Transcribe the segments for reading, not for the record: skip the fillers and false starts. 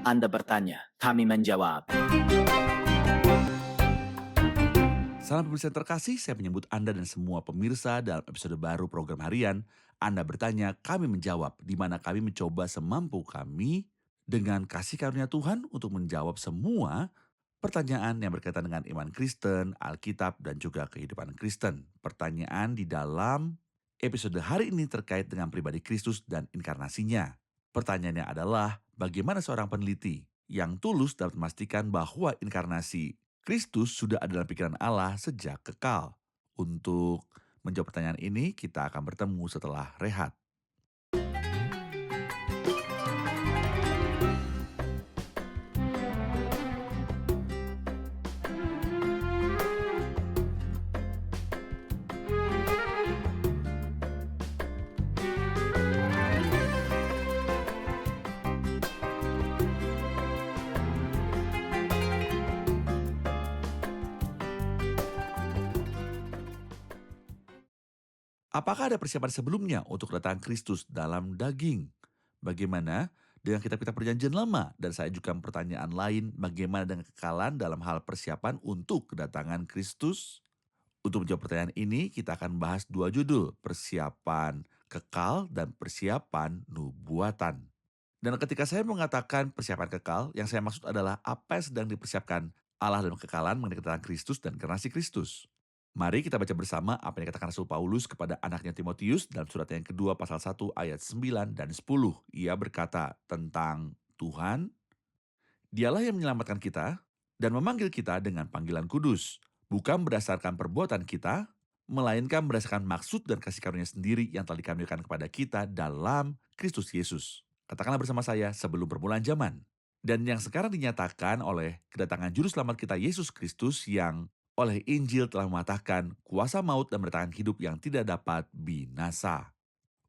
Anda bertanya, kami menjawab. Salam pemirsa yang terkasih, saya menyebut Anda dan semua pemirsa dalam episode baru program harian. Anda bertanya, kami menjawab, di mana kami mencoba semampu kami dengan kasih karunia Tuhan untuk menjawab semua pertanyaan yang berkaitan dengan iman Kristen, Alkitab, dan juga kehidupan Kristen. Pertanyaan di dalam episode hari ini terkait dengan pribadi Kristus dan inkarnasinya. Pertanyaannya adalah, bagaimana seorang peneliti yang tulus dapat memastikan bahwa inkarnasi Kristus sudah ada dalam pikiran Allah sejak kekal? Untuk menjawab pertanyaan ini, kita akan bertemu setelah rehat. Apakah ada persiapan sebelumnya untuk kedatangan Kristus dalam daging? Bagaimana dengan kitab-kitab perjanjian lama? Dan saya juga pertanyaan lain, bagaimana dengan kekekalan dalam hal persiapan untuk kedatangan Kristus? Untuk menjawab pertanyaan ini, kita akan bahas dua judul, persiapan kekal dan persiapan nubuatan. Dan ketika saya mengatakan persiapan kekal, yang saya maksud adalah apa yang sedang dipersiapkan Allah dalam kekekalan mengenai kedatangan Kristus dan inkarnasi Kristus. Mari kita baca bersama apa yang dikatakan Rasul Paulus kepada anaknya Timotius dalam surat yang kedua pasal 1 ayat 9 dan 10. Ia berkata tentang Tuhan, Dialah yang menyelamatkan kita dan memanggil kita dengan panggilan kudus, bukan berdasarkan perbuatan kita, melainkan berdasarkan maksud dan kasih karunia sendiri yang telah dikaruniakan kepada kita dalam Kristus Yesus. Katakanlah bersama saya, sebelum permulaan zaman. Dan yang sekarang dinyatakan oleh kedatangan juru selamat kita Yesus Kristus yang oleh Injil telah mematahkan kuasa maut dan mendatangkan hidup yang tidak dapat binasa.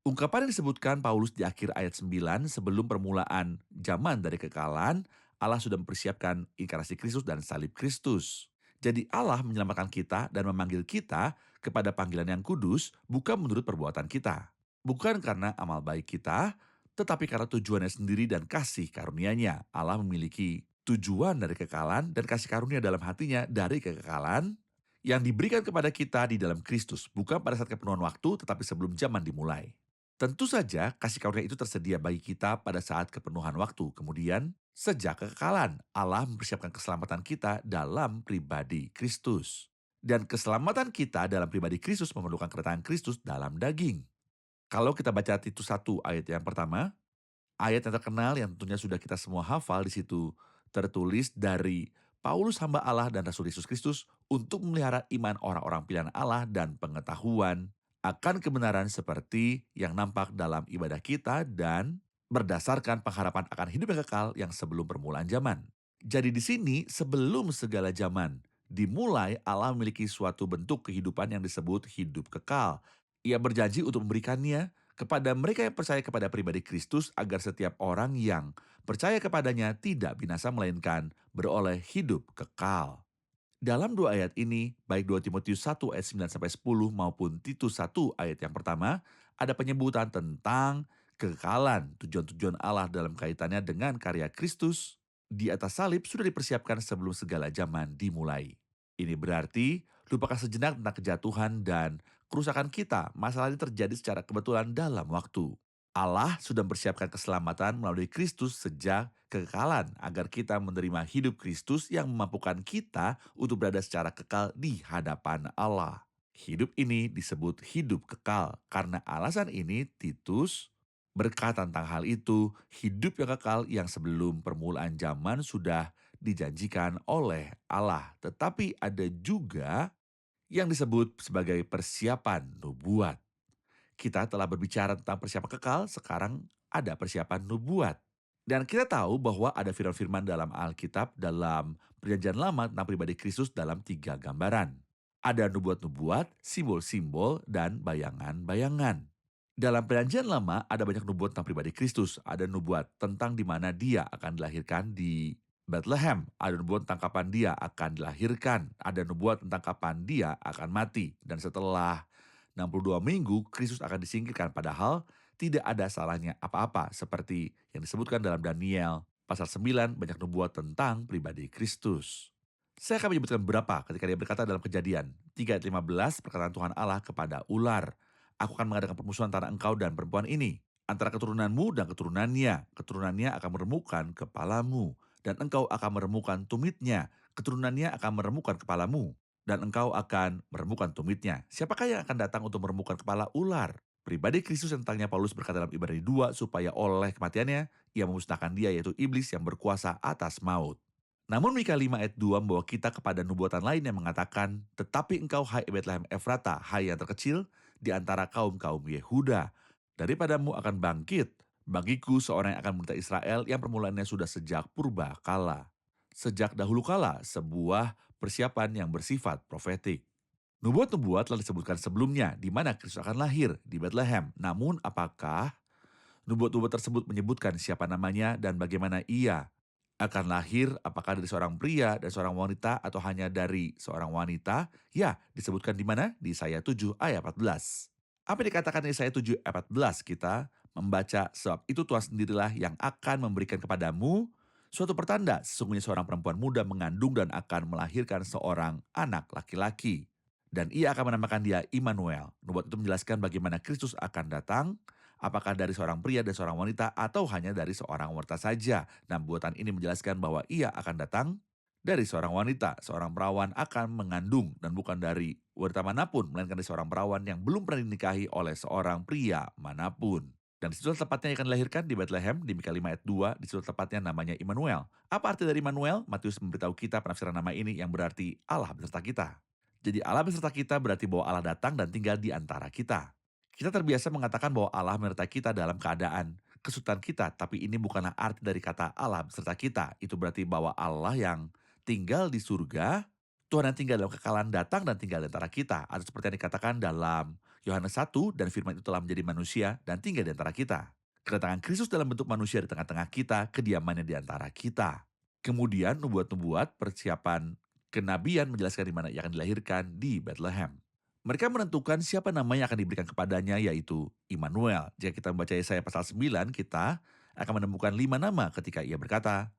Ungkapan yang disebutkan Paulus di akhir ayat 9 sebelum permulaan zaman dari kekekalan, Allah sudah mempersiapkan inkarnasi Kristus dan salib Kristus. Jadi Allah menyelamatkan kita dan memanggil kita kepada panggilan yang kudus bukan menurut perbuatan kita. Bukan karena amal baik kita, tetapi karena tujuannya sendiri dan kasih karunia-Nya. Allah memiliki tujuan dari kekekalan dan kasih karunia dalam hatinya dari kekekalan yang diberikan kepada kita di dalam Kristus, bukan pada saat kepenuhan waktu, tetapi sebelum zaman dimulai. Tentu saja kasih karunia itu tersedia bagi kita pada saat kepenuhan waktu. Kemudian, sejak kekekalan, Allah mempersiapkan keselamatan kita dalam pribadi Kristus. Dan keselamatan kita dalam pribadi Kristus memerlukan kedatangan Kristus dalam daging. Kalau kita baca Titus 1 ayat yang pertama, ayat yang terkenal yang tentunya sudah kita semua hafal di situ tertulis dari Paulus hamba Allah dan Rasul Yesus Kristus untuk memelihara iman orang-orang pilihan Allah dan pengetahuan akan kebenaran seperti yang nampak dalam ibadah kita dan berdasarkan pengharapan akan hidup yang kekal yang sebelum permulaan zaman. Jadi di sini sebelum segala zaman dimulai, Allah memiliki suatu bentuk kehidupan yang disebut hidup kekal. Ia berjanji untuk memberikannya kepada mereka yang percaya kepada pribadi Kristus agar setiap orang yang percaya kepadanya tidak binasa melainkan beroleh hidup kekal. Dalam dua ayat ini, baik 2 Timotius 1 ayat 9-10 maupun Titus 1 ayat yang pertama, ada penyebutan tentang kekekalan, tujuan-tujuan Allah dalam kaitannya dengan karya Kristus di atas salib sudah dipersiapkan sebelum segala zaman dimulai. Ini berarti lupakan sejenak tentang kejatuhan dan kerusakan kita, masalah ini terjadi secara kebetulan dalam waktu. Allah sudah mempersiapkan keselamatan melalui Kristus sejak kekekalan agar kita menerima hidup Kristus yang memampukan kita untuk berada secara kekal di hadapan Allah. Hidup ini disebut hidup kekal. Karena alasan ini Titus berkata tentang hal itu, hidup yang kekal yang sebelum permulaan zaman sudah dijanjikan oleh Allah. Tetapi ada juga yang disebut sebagai persiapan nubuat. Kita telah berbicara tentang persiapan kekal, sekarang ada persiapan nubuat. Dan kita tahu bahwa ada firman-firman dalam Alkitab dalam perjanjian lama tentang pribadi Kristus dalam 3 gambaran. Ada nubuat-nubuat, simbol-simbol, dan bayangan-bayangan. Dalam perjanjian lama ada banyak nubuat tentang pribadi Kristus. Ada nubuat tentang di mana dia akan dilahirkan di Bethlehem. Ada nubuat tentang kapan dia akan dilahirkan. Ada nubuat tentang kapan dia akan mati. Dan setelah 62 minggu, Kristus akan disingkirkan, padahal tidak ada salahnya apa-apa seperti yang disebutkan dalam Daniel Pasal 9 banyak nubuat tentang pribadi Kristus. Saya akan menyebutkan beberapa ketika dia berkata dalam Kejadian 3 ayat 15 perkataan Tuhan Allah kepada ular. Aku akan mengadakan permusuhan antara engkau dan perempuan ini, antara keturunanmu dan keturunannya. Keturunannya akan meremukkan kepalamu, dan engkau akan meremukkan tumitnya. Keturunannya akan meremukkan kepalamu, dan engkau akan meremukkan tumitnya. Siapakah yang akan datang untuk meremukkan kepala ular? Pribadi Kristus yang tentangnya Paulus berkata dalam Ibrani 2 supaya oleh kematiannya ia memusnahkan dia yaitu iblis yang berkuasa atas maut. Namun Mika 5 ayat 2 membawa kita kepada nubuatan lain yang mengatakan, tetapi engkau hai Betlehem Efrata, hai yang terkecil di antara kaum-kaum Yehuda, daripadamu akan bangkit bagiku seorang yang akan memerintah Israel yang permulaannya sudah sejak purba kala. Sejak dahulu kala, sebuah persiapan yang bersifat profetik. Nubuat-nubuat telah disebutkan sebelumnya di mana Kristus akan lahir di Bethlehem. Namun apakah nubuat-nubuat tersebut menyebutkan siapa namanya dan bagaimana ia akan lahir? Apakah dari seorang pria dan seorang wanita atau hanya dari seorang wanita? Ya, disebutkan di mana? Di Yesaya 7 ayat 14. Apa yang dikatakan di Yesaya 7 ayat 14? Kita membaca, sebab itu Tuhan sendirilah yang akan memberikan kepadamu suatu pertanda. Sesungguhnya seorang perempuan muda mengandung dan akan melahirkan seorang anak laki-laki. Dan ia akan menamakan dia Immanuel. Nubuat itu menjelaskan bagaimana Kristus akan datang, apakah dari seorang pria dan seorang wanita atau hanya dari seorang wanita saja. Nah, nubuatan ini menjelaskan bahwa ia akan datang dari seorang wanita. Seorang perawan akan mengandung dan bukan dari wanita manapun, melainkan dari seorang perawan yang belum pernah dinikahi oleh seorang pria manapun. Dan di situ tepatnya akan dilahirkan di Bethlehem, di Mika 5 ayat 2, di situ tepatnya namanya Immanuel. Apa arti dari Immanuel? Matius memberitahu kita penafsiran nama ini yang berarti Allah beserta kita. Jadi Allah beserta kita berarti bahwa Allah datang dan tinggal di antara kita. Kita terbiasa mengatakan bahwa Allah menyertai kita dalam keadaan kesulitan kita, tapi ini bukanlah arti dari kata Allah beserta kita. Itu berarti bahwa Allah yang tinggal di surga, Tuhan yang tinggal dalam kekekalan datang dan tinggal di antara kita. Atau seperti yang dikatakan dalam Yohanes 1, dan firman itu telah menjadi manusia dan tinggal di antara kita. Kedatangan Kristus dalam bentuk manusia di tengah-tengah kita, kediamannya di antara kita. Kemudian nubuat-nubuat persiapan kenabian menjelaskan di mana ia akan dilahirkan di Bethlehem. Mereka menentukan siapa nama yang akan diberikan kepadanya, yaitu Immanuel. Jika kita membaca Yesaya pasal 9, kita akan menemukan 5 nama ketika ia berkata,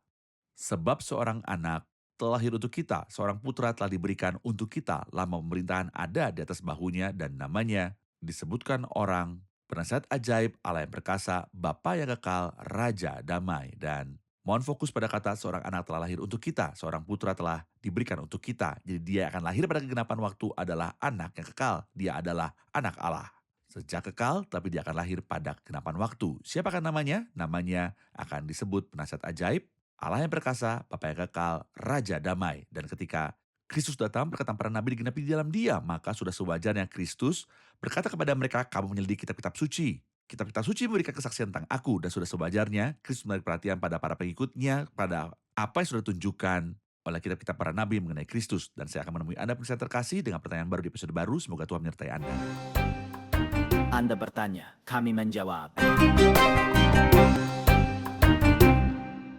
sebab seorang anak telah lahir untuk kita, seorang putra telah diberikan untuk kita, lama pemerintahan ada di atas bahunya dan namanya disebutkan orang, penasihat ajaib, Allah yang perkasa, Bapa yang kekal, Raja damai. Dan mohon fokus pada kata seorang anak telah lahir untuk kita, seorang putra telah diberikan untuk kita. Jadi dia akan lahir pada kegenapan waktu adalah anak yang kekal. Dia adalah anak Allah. Sejak kekal, tapi dia akan lahir pada kegenapan waktu. Siapakah namanya? Namanya akan disebut penasihat ajaib, Allah yang perkasa, Bapa yang kekal, Raja damai. Dan ketika Kristus datang, perkataan para nabi digenapi di dalam dia, maka sudah sewajarnya Kristus berkata kepada mereka, kamu menyelidiki kitab-kitab suci. Kitab-kitab suci memberikan kesaksian tentang aku, dan sudah sewajarnya Kristus menarik perhatian pada para pengikutnya, pada apa yang sudah ditunjukkan oleh kitab-kitab para nabi mengenai Kristus. Dan saya akan menemui Anda pendengar terkasih dengan pertanyaan baru di episode baru. Semoga Tuhan menyertai Anda. Anda bertanya, kami menjawab.